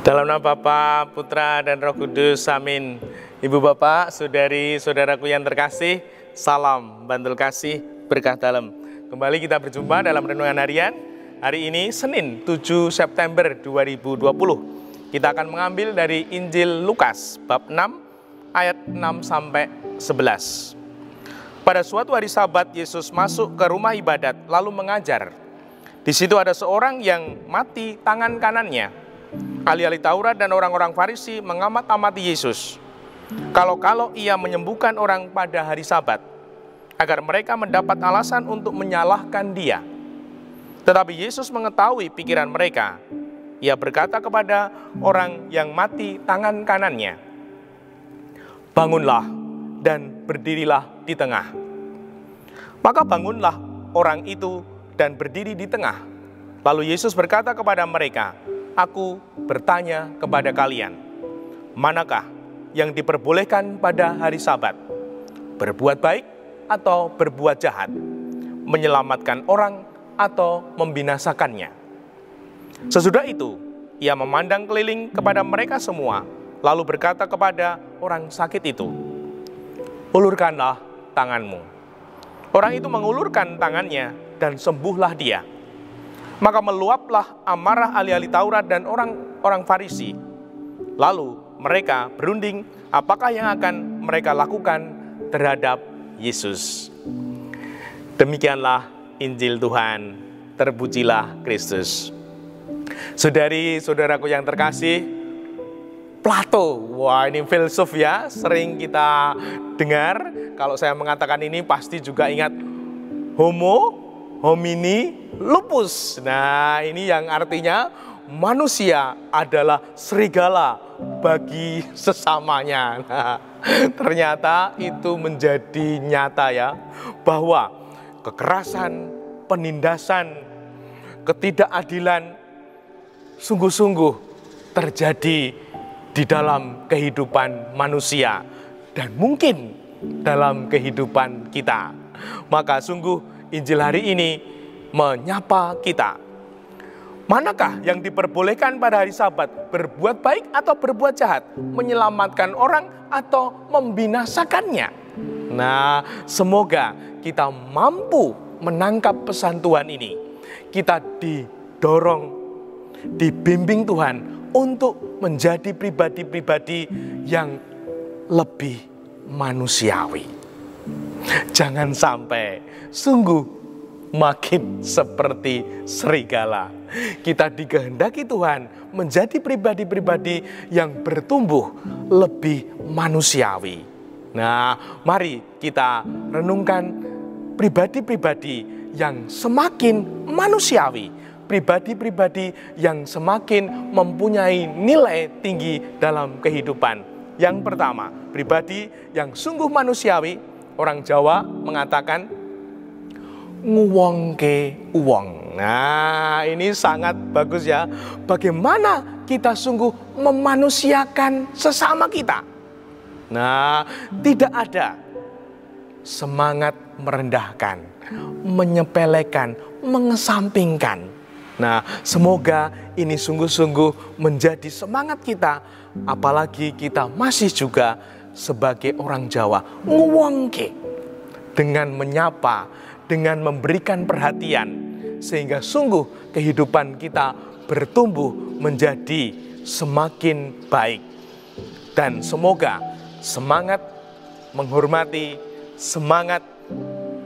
Dalam nama Bapa, Putra, dan Roh Kudus, amin. Ibu bapak, saudari, saudaraku yang terkasih, salam bantul kasih, berkah dalam. Kembali kita berjumpa dalam renungan harian. Hari ini Senin 7 September 2020. Kita akan mengambil dari Injil Lukas, bab 6, ayat 6-11. Pada suatu hari Sabat, Yesus masuk ke rumah ibadat, lalu mengajar. Di situ ada seorang yang mati tangan kanannya. Ahli-ahli Taurat dan orang-orang Farisi mengamat-amati Yesus. Kalau ia menyembuhkan orang pada hari Sabat, agar mereka mendapat alasan untuk menyalahkan dia. Tetapi Yesus mengetahui pikiran mereka. Ia berkata kepada orang yang mati tangan kanannya, "Bangunlah dan berdirilah di tengah." Maka bangunlah orang itu dan berdiri di tengah. Lalu Yesus berkata kepada mereka, "Aku bertanya kepada kalian, manakah yang diperbolehkan pada hari Sabat? Berbuat baik atau berbuat jahat? Menyelamatkan orang atau membinasakannya?" Sesudah itu, ia memandang keliling kepada mereka semua, lalu berkata kepada orang sakit itu, "Ulurkanlah tanganmu." Orang itu mengulurkan tangannya dan sembuhlah dia. Maka meluaplah amarah ahli-ahli Taurat dan orang Farisi. Lalu mereka berunding apakah yang akan mereka lakukan terhadap Yesus. Demikianlah Injil Tuhan, terpujilah Kristus. Saudari, saudaraku yang terkasih, Plato, wah ini filsuf ya, sering kita dengar. Kalau saya mengatakan ini pasti juga ingat Homo homini lupus. Nah, ini yang artinya manusia adalah serigala bagi sesamanya. Nah, ternyata itu menjadi nyata ya, bahwa kekerasan, penindasan, ketidakadilan sungguh-sungguh terjadi di dalam kehidupan manusia dan mungkin dalam kehidupan kita. Maka sungguh Injil hari ini menyapa kita. Manakah yang diperbolehkan pada hari Sabat? Berbuat baik atau berbuat jahat? Menyelamatkan orang atau membinasakannya? Nah, semoga kita mampu menangkap pesan Tuhan ini. Kita didorong, dibimbing Tuhan untuk menjadi pribadi-pribadi yang lebih manusiawi. Jangan sampai sungguh makin seperti serigala. Kita dikehendaki Tuhan menjadi pribadi-pribadi yang bertumbuh lebih manusiawi. Nah, mari kita renungkan pribadi-pribadi yang semakin manusiawi, pribadi-pribadi yang semakin mempunyai nilai tinggi dalam kehidupan. Yang pertama, pribadi yang sungguh manusiawi. Orang Jawa mengatakan nguwongke uwong. Nah, ini sangat bagus ya. Bagaimana kita sungguh memanusiakan sesama kita. Nah, tidak ada semangat merendahkan, menyepelekan, mengesampingkan. Nah, semoga ini sungguh-sungguh menjadi semangat kita, apalagi kita masih juga sebagai orang Jawa, nguwongke, dengan menyapa, dengan memberikan perhatian, sehingga sungguh kehidupan kita bertumbuh menjadi semakin baik. Dan semoga semangat menghormati, semangat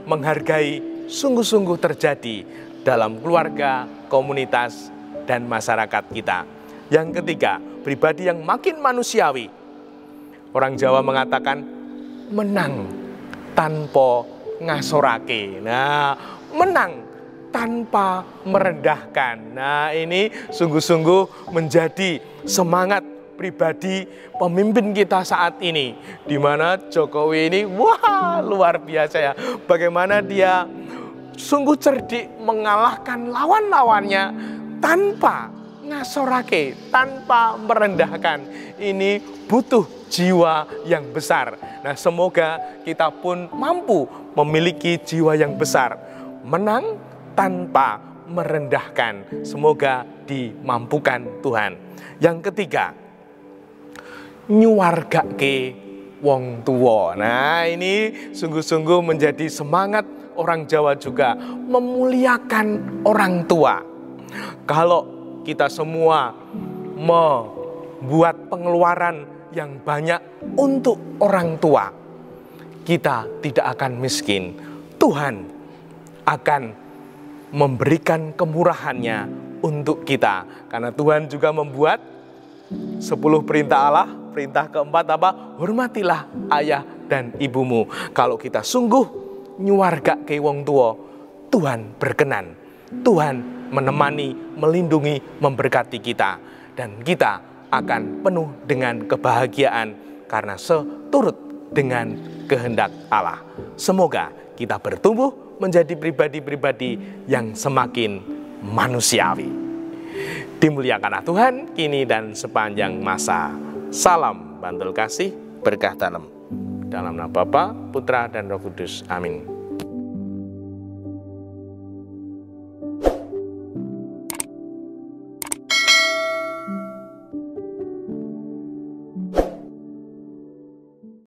menghargai sungguh-sungguh terjadi dalam keluarga, komunitas, dan masyarakat kita. Yang ketiga, pribadi yang makin manusiawi. Orang Jawa mengatakan menang tanpa ngasorake. Nah, menang tanpa merendahkan. Nah, ini sungguh-sungguh menjadi semangat pribadi pemimpin kita saat ini, di mana Jokowi ini wah luar biasa ya. Bagaimana dia sungguh cerdik mengalahkan lawan-lawannya tanpa ngasorake, tanpa merendahkan. Ini butuh jiwa yang besar. Nah, semoga kita pun mampu memiliki jiwa yang besar, menang tanpa merendahkan. Semoga dimampukan Tuhan. Yang ketiga, nyuwargake wong tua. Nah, ini sungguh-sungguh menjadi semangat orang Jawa juga, memuliakan orang tua. Kalau kita semua membuat pengeluaran yang banyak untuk orang tua, kita tidak akan miskin. Tuhan akan memberikan kemurahannya untuk kita. Karena Tuhan juga membuat 10 perintah Allah. Perintah keempat apa? Hormatilah ayah dan ibumu. Kalau kita sungguh nyuwargake wong tua, Tuhan berkenan. Tuhan menemani, melindungi, memberkati kita. Dan kita akan penuh dengan kebahagiaan karena seturut dengan kehendak Allah. Semoga kita bertumbuh menjadi pribadi-pribadi yang semakin manusiawi. Dimuliakanlah Tuhan kini dan sepanjang masa. Salam Bantul Kasih, berkah dalam. Dalam nama Bapa, Putra, dan Roh Kudus. Amin.